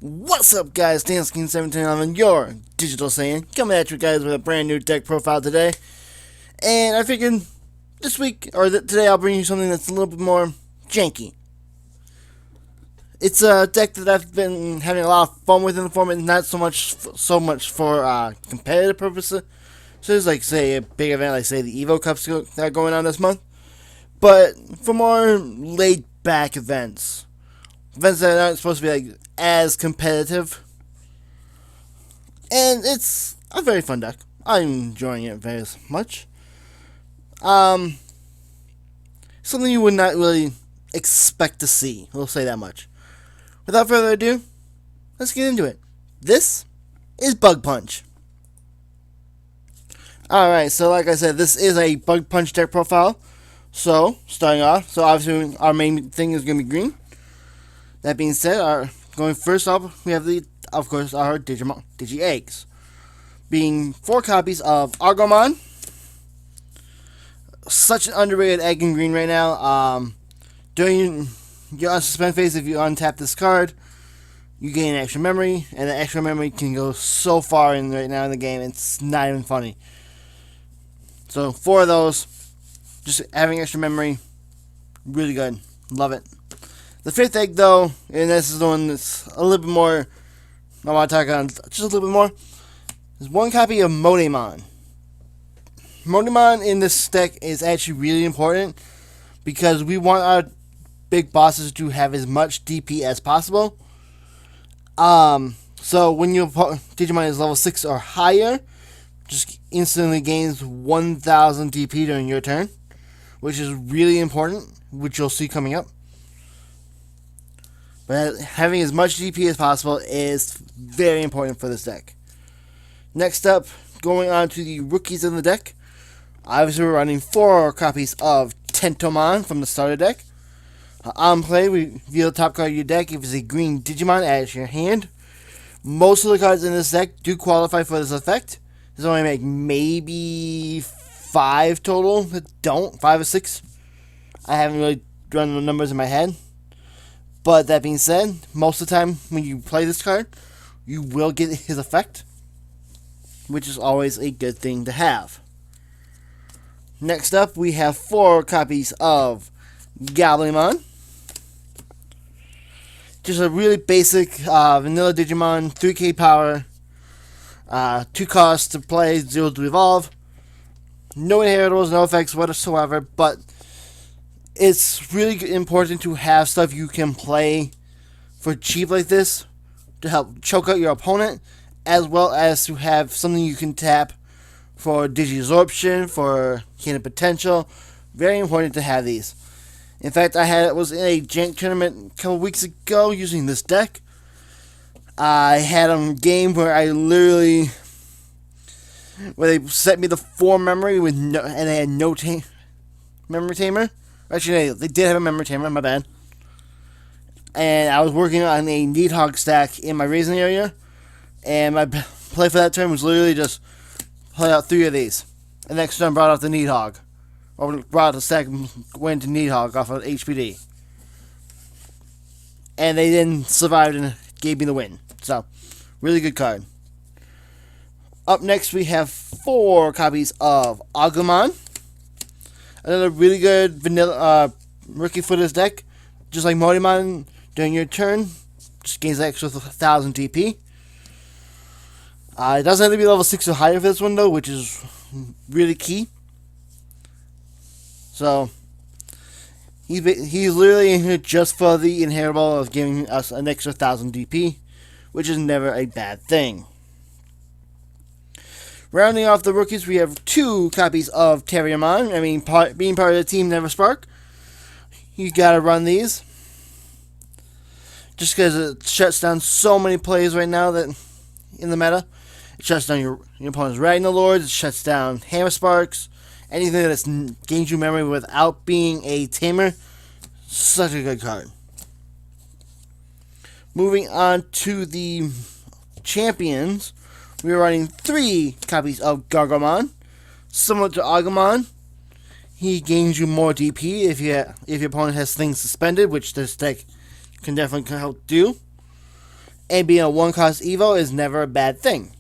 What's up, guys? Dansking1711, your digital Saiyan, coming at you guys with a brand new deck profile today. And I figured this week, or today, I'll bring you something that's a little bit more janky. It's a deck that I've been having a lot of fun with in the format, not so much for competitive purposes. So it's like, say, a big event, like, say, the Evo Cups that are going on this month. But for more laid-back events. Events that aren't supposed to be, like, as competitive. And it's a very fun deck. I'm enjoying it very much. Something you would not really expect to see. We'll say that much. Without further ado, let's get into it. This is Bug Punch. Alright, so like I said, this is a Bug Punch deck profile. So, starting off, so obviously our main thing is going to be green. That being said, going first up, we have of course, our Digi Eggs. Being 4 copies of Agumon. Such an underrated egg in green right now. During your unsuspend phase, if you untap this card, you gain extra memory, and the extra memory can go so far in right now in the game, it's not even funny. So 4 of those, just having extra memory, really good. Love it. The 5th egg, though, and this is the one that's a little bit more, I want to talk on just a little bit more, is 1 copy of Modemon. Modemon in this deck is actually really important because we want our big bosses to have as much DP as possible. So when your Digimon is level 6 or higher, just instantly gains 1000 DP during your turn, which is really important, which you'll see coming up. But having as much DP as possible is very important for this deck. Next up, going on to the rookies in the deck. Obviously, we're running 4 copies of Tentomon from the starter deck. On play, reveal the top card of your deck. If it's a green Digimon, add it to your hand. Most of the cards in this deck do qualify for this effect. There's only like maybe 5 total that don't, 5 or 6. I haven't really run the numbers in my head. But that being said, most of the time when you play this card, you will get his effect, which is always a good thing to have. Next up, we have 4 copies of Goblimon. Just a really basic vanilla Digimon, 3k power, 2 costs to play, 0 to evolve. No inheritables, no effects whatsoever, but it's really important to have stuff you can play for cheap like this to help choke out your opponent, as well as to have something you can tap for Digisorption, for Hidden Potential. Very important to have these. In fact, was in a jank tournament a couple weeks ago using this deck. I had a game where they set me the 4 memory and they had no memory tamer. Actually, they did have a memory tamer, my bad. And I was working on a Needhog stack in my raising area. And my play for that turn was literally just play out 3 of these. And next turn brought out the Needhog. Or brought out the stack and went to Needhog off of HPD. And they then survived and gave me the win. So, really good card. Up next, we have 4 copies of Agumon. Another really good vanilla rookie for this deck. Just like Modemon, during your turn, just gains an extra 1000 DP. It doesn't have to be level 6 or higher for this one, though, which is really key. So, he's literally in here just for the inheritable of giving us an extra 1000 DP, which is never a bad thing. Rounding off the rookies, we have 2 copies of Terriermon. I mean, being part of the team Never Spark, you gotta run these. Just because it shuts down so many plays right now that in the meta. It shuts down your opponent's Ragnarlords, it shuts down Hammer Sparks, anything that gains you memory without being a tamer. Such a good card. Moving on to the champions, we are running 3 copies of Gargomon. Similar to Agumon, he gains you more DP if your opponent has things suspended, which this deck can definitely help do. and being a 1-cost Evo is never a bad thing.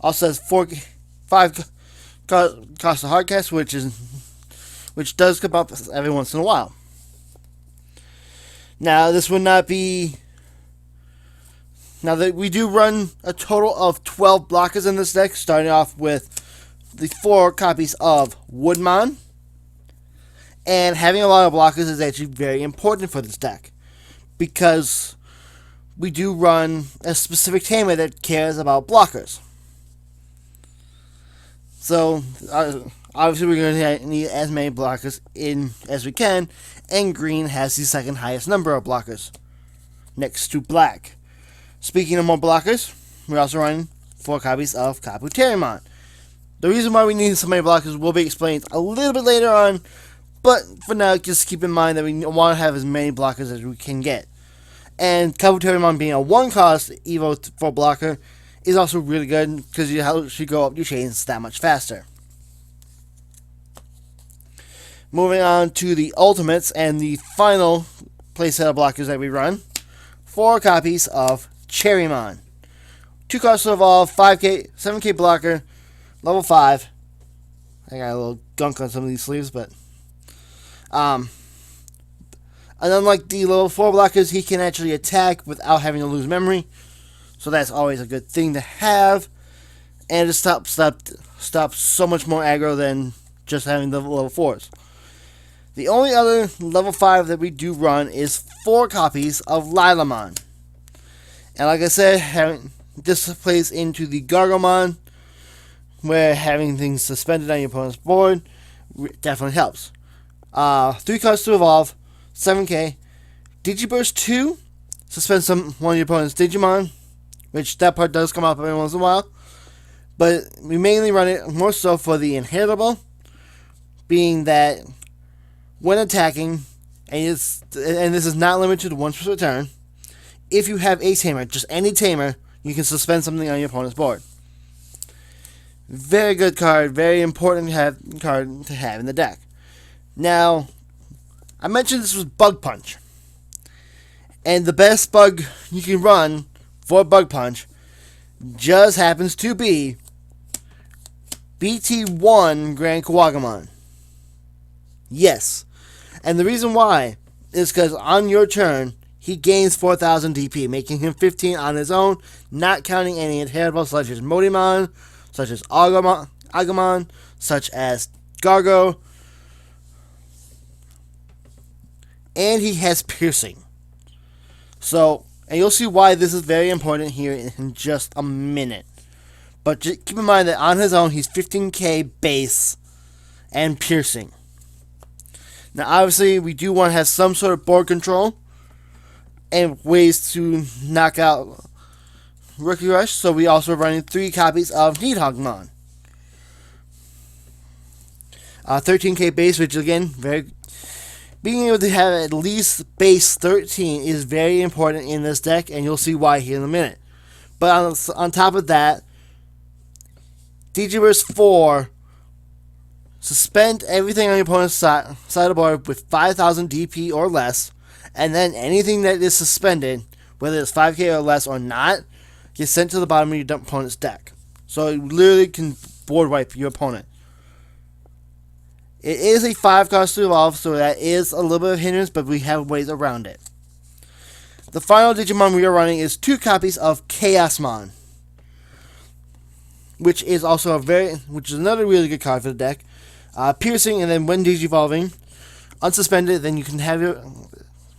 Also has 5 cost of hardcast, which does come up every once in a while. Now this would not be. Now that we do run a total of 12 blockers in this deck, starting off with the 4 copies of Woodmon. And having a lot of blockers is actually very important for this deck, because we do run a specific tamer that cares about blockers. So, obviously we're going to need as many blockers in as we can, and green has the second highest number of blockers, next to black. Speaking of more blockers, we're also running 4 copies of Kabuterimon. The reason why we need so many blockers will be explained a little bit later on, but for now, just keep in mind that we want to have as many blockers as we can get. And Kabuterimon being a 1-cost Evo for blocker is also really good, because it helps you go up your chains that much faster. Moving on to the ultimates and the final playset of blockers that we run. 4 copies of Cherrymon. 2 costs to evolve, 5k, 7k blocker, level 5. I got a little gunk on some of these sleeves, but and unlike the level 4 blockers, he can actually attack without having to lose memory. So that's always a good thing to have. And it stops so much more aggro than just having the level 4s. The only other level 5 that we do run is 4 copies of Lilamon. And like I said, this plays into the Gargomon, where having things suspended on your opponent's board definitely helps. 3 costs to evolve, 7k. Digiburst 2, suspend one of your opponent's Digimon, which that part does come up every once in a while. But we mainly run it more so for the inheritable, being that when attacking, and this is not limited to once per turn, if you have a tamer, just any tamer, you can suspend something on your opponent's board. Very good card, very important card to have in the deck. Now, I mentioned this was Bug Punch. And the best bug you can run for Bug Punch just happens to be Bt4 Grand Kawagamon. Yes. And the reason why is because on your turn, he gains 4,000 DP, making him 15 on his own, not counting any inheritable such as Modimon, such as Agumon, such as Gargo. And he has piercing. So, and you'll see why this is very important here in just a minute. But just keep in mind that on his own, he's 15k base and piercing. Now, obviously, we do want to have some sort of board control and ways to knock out Rookie Rush. So we also are running 3 copies of Nidhoggmon. 13k base, which again, being able to have at least base 13 is very important in this deck, and you'll see why here in a minute. But on top of that, Digiverse 4, suspend everything on your opponent's side of the board with 5,000 DP or less, and then anything that is suspended, whether it's 5k or less or not, gets sent to the bottom of your opponent's deck. So it literally can board wipe your opponent. It is a 5 cost to evolve, so that is a little bit of hindrance, but we have ways around it. The final Digimon we are running is 2 copies of Chaosmon, which is another really good card for the deck. Piercing, and then when Digivolving, unsuspended, then you can have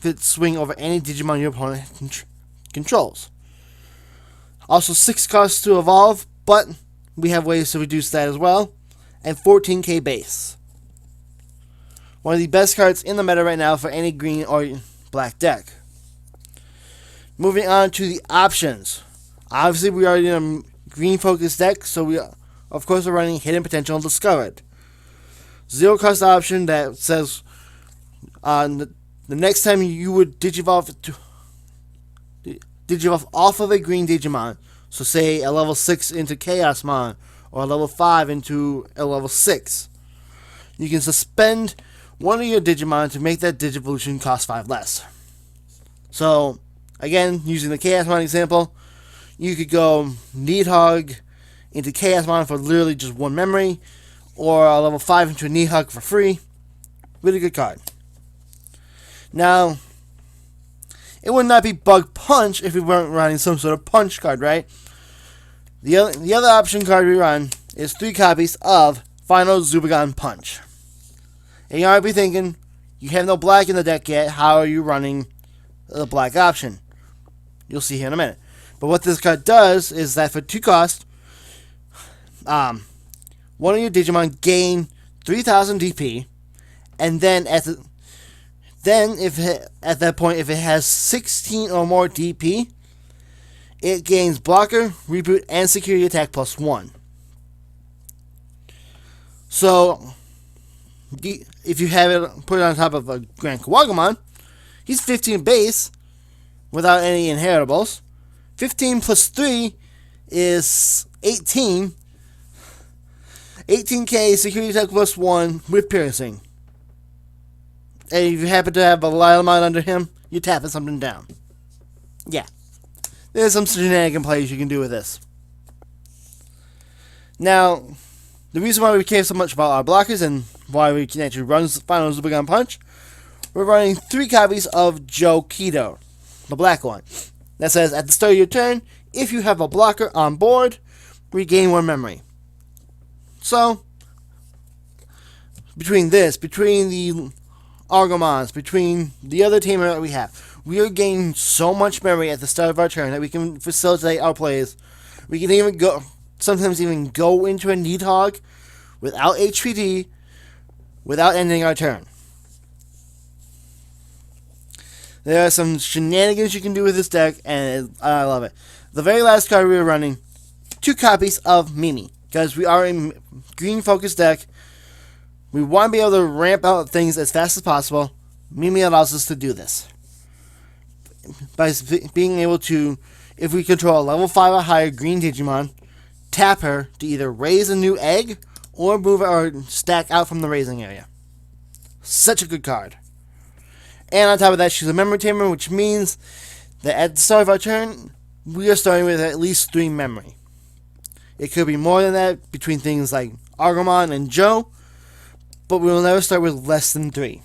it swing over any Digimon your opponent controls. Also 6 costs to evolve, but we have ways to reduce that as well, and 14k base. One of the best cards in the meta right now for any green or black deck. Moving on to the options. Obviously, we are in a green focused deck, so we of course are running Hidden Potential and Discovered. 0 cost option that says the next time you would Digivolve off of a green Digimon, so say a level 6 into Chaosmon, or a level 5 into a level 6, you can suspend one of your Digimon to make that Digivolution cost 5 less. So, Again, using the Chaosmon example, you could go Nidhogg into Chaosmon for literally just 1 memory, or a level 5 into a Nidhogg for free. Really good card. Now, it would not be Bug Punch if we weren't running some sort of punch card, right? The other option card we run is 3 copies of Final Zubagon Punch. And you might be thinking, you have no black in the deck yet, how are you running the black option? You'll see here in a minute. But what this card does is that for 2 cost, one of your Digimon gain 3,000 DP, and then at that point, if it has 16 or more DP, it gains blocker, reboot, and security attack +1. So, if you have it put it on top of a Grand Kawagamon, he's 15 base without any inheritables. 15 plus 3 is 18. 18k security attack +1 with piercing. And if you happen to have a Lilamon under him, you're tapping something down. Yeah. There's some shenanigan plays you can do with this. Now, the reason why we care so much about our blockers and why we can actually run Final Zubagon Punch, we're running 3 copies of Joe Keto, the black one. That says, at the start of your turn, if you have a blocker on board, regain 1 memory. So, between the Argomons, between the other tamer that we have, we are gaining so much memory at the start of our turn that we can facilitate our plays. We can even sometimes even go into a Nidhogg without HPD, without ending our turn. There are some shenanigans you can do with this deck, and I love it. The very last card we were running, 2 copies of Mimi, because we are a green focused deck. We want to be able to ramp out things as fast as possible. Mimi allows us to do this. By being able to, if we control a level 5 or higher green Digimon, tap her to either raise a new egg or move our stack out from the raising area. Such a good card. And on top of that, she's a memory tamer, which means that at the start of our turn, we are starting with at least 3 memory. It could be more than that between things like Argomon and Joe, but we will never start with less than 3.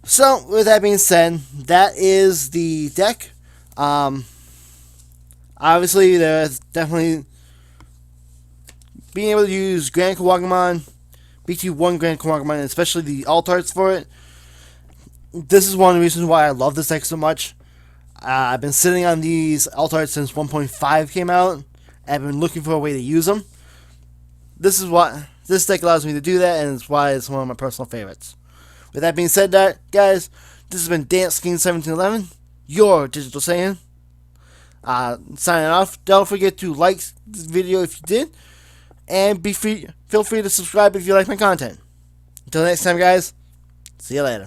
So, with that being said, that is the deck. Obviously, there's definitely being able to use Grand Kawagamon, Bt4 Grand Kawagamon, and especially the alt arts for it. This is one of the reasons why I love this deck so much. I've been sitting on these alt arts since 1.5 came out. I've been looking for a way to use them. This deck allows me to do that, and it's why it's one of my personal favorites. With that being said, guys, this has been DanceKing1711, your Digital Saiyan. Signing off. Don't forget to like this video if you did, and feel free to subscribe if you like my content. Until next time, guys, see you later.